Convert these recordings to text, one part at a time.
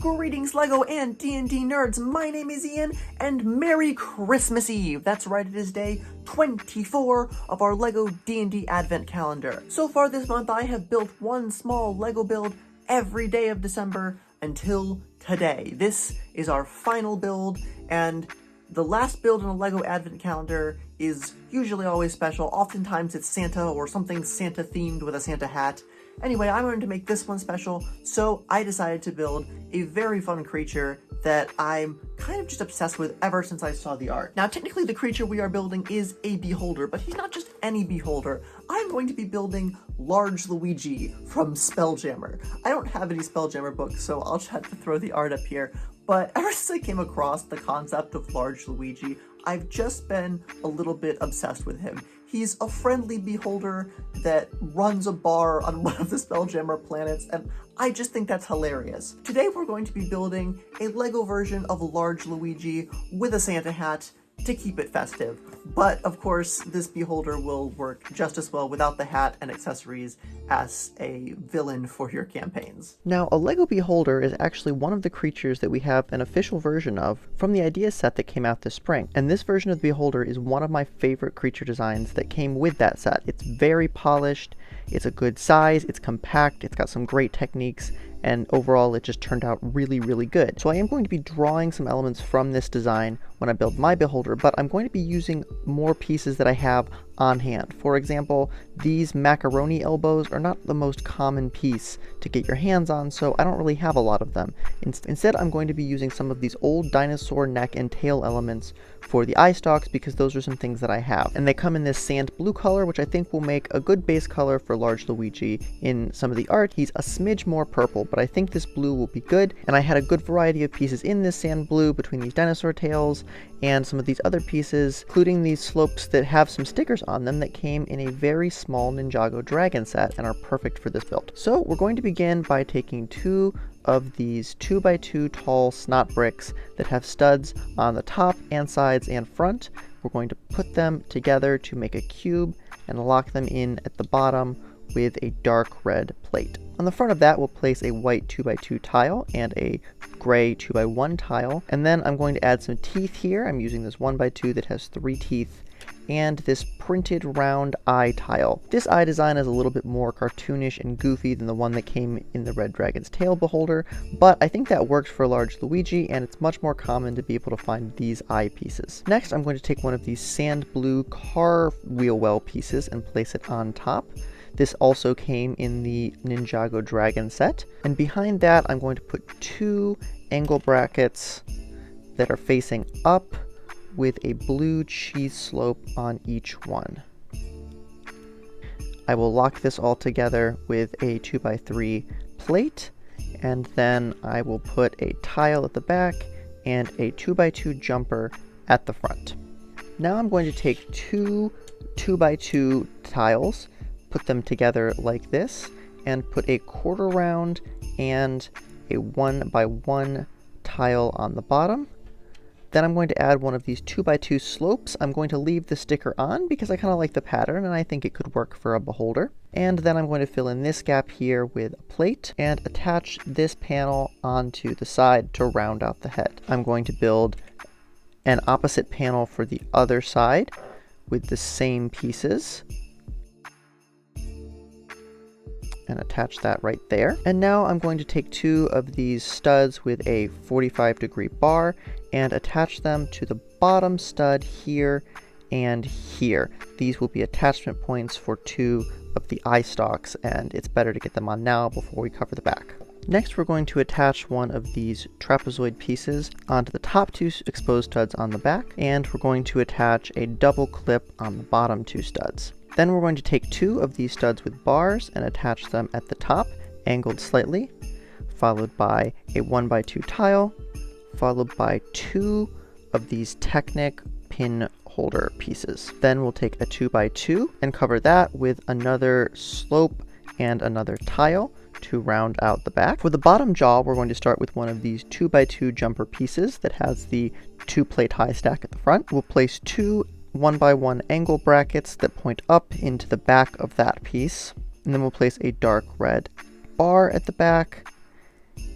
Greetings LEGO and D&D nerds, my name is Ian, and Merry Christmas Eve! That's right, it is day 24 of our LEGO D&D Advent Calendar. So far this month I have built one small LEGO build every day of December until today. This is our final build, and the last build in a LEGO Advent Calendar is usually always special. Oftentimes it's Santa or something Santa themed with a Santa hat. Anyway, I wanted to make this one special, so I decided to build a very fun creature that I'm kind of just obsessed with ever since I saw the art. Now, technically the creature we are building is a beholder, but he's not just any beholder. I'm going to be building Large Luigi from Spelljammer. I don't have any Spelljammer books, so I'll just have to throw the art up here, but ever since I came across the concept of Large Luigi, I've just been a little bit obsessed with him. He's a friendly beholder that runs a bar on one of the Spelljammer planets, and I just think that's hilarious. Today we're going to be building a LEGO version of Large Luigi with a Santa hat to keep it festive. But of course, this beholder will work just as well without the hat and accessories as a villain for your campaigns. Now, a LEGO beholder is actually one of the creatures that we have an official version of from the idea set that came out this spring. And this version of the beholder is one of my favorite creature designs that came with that set. It's very polished, it's a good size, it's compact, it's got some great techniques, and overall it just turned out really, really good. So I am going to be drawing some elements from this design when I build my beholder, but I'm going to be using more pieces that I have on hand. For example, these macaroni elbows are not the most common piece to get your hands on, so I don't really have a lot of them. Instead, I'm going to be using some of these old dinosaur neck and tail elements for the eye stalks because those are some things that I have. And they come in this sand blue color, which I think will make a good base color for Large Luigi. In some of the art, he's a smidge more purple, but I think this blue will be good. And I had a good variety of pieces in this sand blue between these dinosaur tails and some of these other pieces, including these slopes that have some stickers on them that came in a very small Ninjago dragon set and are perfect for this build. So we're going to begin by taking two of these 2x2 tall snot bricks that have studs on the top and sides and front. We're going to put them together to make a cube and lock them in at the bottom with a dark red plate. On the front of that, we'll place a white 2x2 tile and a gray 2x1 tile, and then I'm going to add some teeth here. I'm using this 1x2 that has 3 teeth, and this printed round eye tile. This eye design is a little bit more cartoonish and goofy than the one that came in the Red Dragon's Tail beholder, but I think that works for Large Luigi, and it's much more common to be able to find these eye pieces. Next, I'm going to take one of these sand blue car wheel well pieces and place it on top. This also came in the Ninjago Dragon set. And behind that, I'm going to put 2 angle brackets that are facing up with a blue cheese slope on each one. I will lock this all together with a 2x3 plate, and then I will put a tile at the back and a 2x2 jumper at the front. Now I'm going to take 2 2x2 tiles, put them together like this, and put a quarter round and a 1x1 tile on the bottom. Then I'm going to add one of these 2x2 slopes. I'm going to leave the sticker on because I kind of like the pattern and I think it could work for a beholder. And then I'm going to fill in this gap here with a plate and attach this panel onto the side to round out the head. I'm going to build an opposite panel for the other side with the same pieces, and attach that right there. And now I'm going to take 2 of these studs with a 45-degree bar and attach them to the bottom stud here and here. These will be attachment points for 2 of the eye stalks, and it's better to get them on now before we cover the back. Next, we're going to attach one of these trapezoid pieces onto the top 2 exposed studs on the back, and we're going to attach a double clip on the bottom 2 studs. Then we're going to take 2 of these studs with bars and attach them at the top, angled slightly, followed by a 1x2 tile, followed by 2 of these Technic pin holder pieces. Then we'll take a 2x2 and cover that with another slope and another tile to round out the back. For the bottom jaw, we're going to start with one of these 2x2 jumper pieces that has the 2-plate high stack at the front. We'll place 2 1x1 angle brackets that point up into the back of that piece, and then we'll place a dark red bar at the back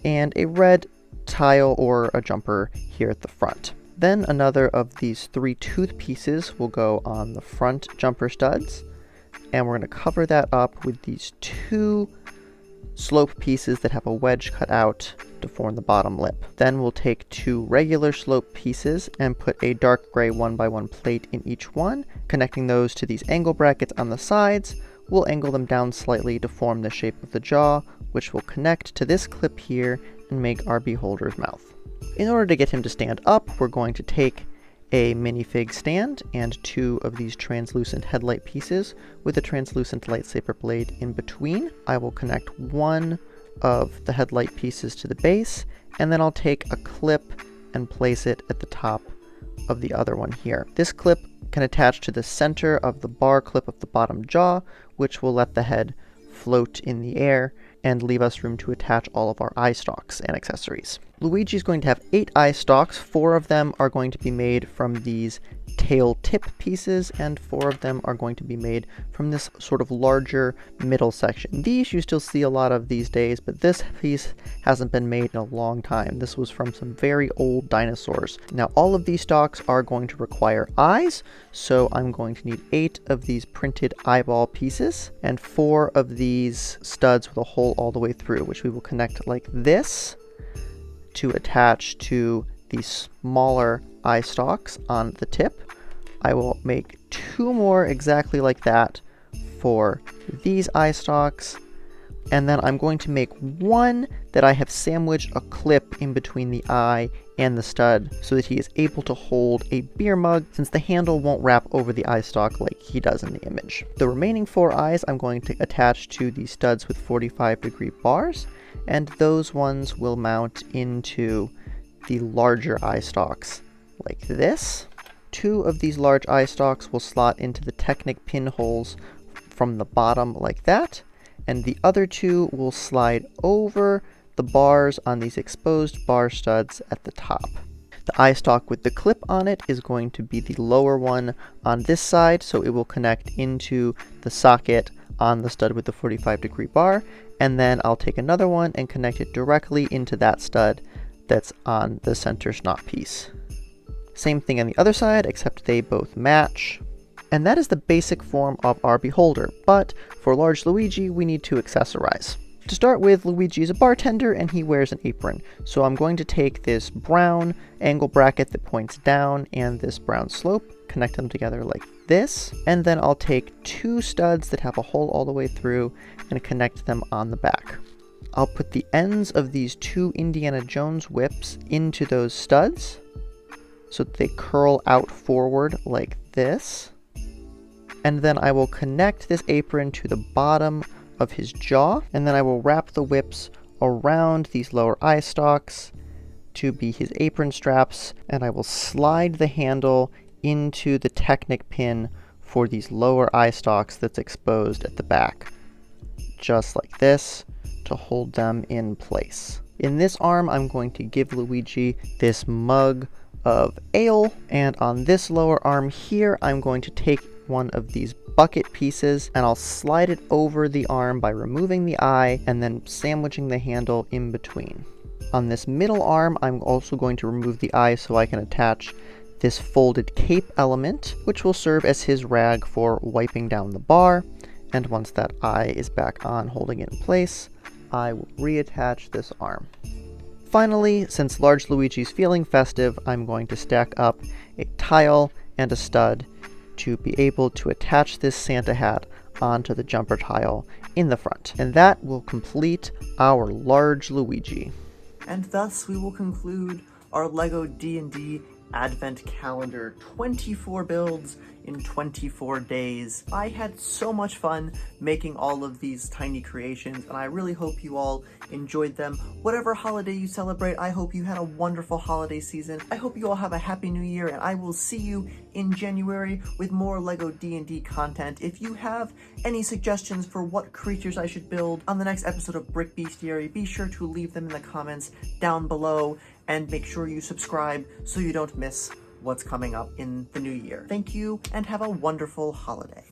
and a red tile or a jumper here at the front. Then another of these 3 tooth pieces will go on the front jumper studs, and we're going to cover that up with these 2 slope pieces that have a wedge cut out to form the bottom lip. Then we'll take 2 regular slope pieces and put a dark gray 1x1 plate in each one, connecting those to these angle brackets on the sides. We'll angle them down slightly to form the shape of the jaw, which will connect to this clip here and make our beholder's mouth. In order to get him to stand up, we're going to take a minifig stand and 2 of these translucent headlight pieces with a translucent lightsaber blade in between. I will connect one of the headlight pieces to the base, and then I'll take a clip and place it at the top of the other one here. This clip can attach to the center of the bar clip of the bottom jaw, which will let the head float in the air and leave us room to attach all of our eye stalks and accessories. Luigi is going to have 8 eye stalks. 4 of them are going to be made from these tail tip pieces, and 4 of them are going to be made from this sort of larger middle section. These you still see a lot of these days, but this piece hasn't been made in a long time. This was from some very old dinosaurs. Now all of these stalks are going to require eyes, so I'm going to need 8 of these printed eyeball pieces and 4 of these studs with a hole all the way through, which we will connect like this to attach to these smaller eye stalks on the tip. I will make 2 more exactly like that for these eye stalks, and then I'm going to make one that I have sandwiched a clip in between the eye and the stud so that he is able to hold a beer mug, since the handle won't wrap over the eye stalk like he does in the image. The remaining 4 eyes I'm going to attach to these studs with 45-degree bars, and those ones will mount into the larger eye stalks like this. 2 of these large eye stalks will slot into the Technic pinholes from the bottom like that, and the other 2 will slide over the bars on these exposed bar studs at the top. The eye stalk with the clip on it is going to be the lower one on this side, so it will connect into the socket on the stud with the 45-degree bar, and then I'll take another one and connect it directly into that stud that's on the center snot piece. Same thing on the other side, except they both match. And that is the basic form of our beholder, but for Large Luigi we need to accessorize. To start with, Luigi is a bartender and he wears an apron, so I'm going to take this brown angle bracket that points down and this brown slope, connect them together like this, and then I'll take 2 studs that have a hole all the way through and connect them on the back. I'll put the ends of these 2 Indiana Jones whips into those studs so that they curl out forward like this, and then I will connect this apron to the bottom of his jaw, and then I will wrap the whips around these lower eye stalks to be his apron straps, and I will slide the handle into the Technic pin for these lower eye stalks that's exposed at the back, just like this, to hold them in place. In this arm, I'm going to give Luigi this mug of ale, and on this lower arm here, I'm going to take one of these bucket pieces and I'll slide it over the arm by removing the eye and then sandwiching the handle in between. On this middle arm, I'm also going to remove the eye so I can attach this folded cape element, which will serve as his rag for wiping down the bar. And once that eye is back on, holding it in place, I will reattach this arm. Finally, since Large Luigi's feeling festive, I'm going to stack up a tile and a stud to be able to attach this Santa hat onto the jumper tile in the front. And that will complete our Large Luigi. And thus we will conclude our LEGO D&D Advent Calendar, 24 builds in 24 days. I had so much fun making all of these tiny creations, and I really hope you all enjoyed them. Whatever holiday you celebrate, I hope you had a wonderful holiday season. I hope you all have a happy new year, and I will see you in January with more LEGO D&D content. If you have any suggestions for what creatures I should build on the next episode of Brick Bestiary, be sure to leave them in the comments down below, and make sure you subscribe so you don't miss what's coming up in the new year. Thank you, and have a wonderful holiday.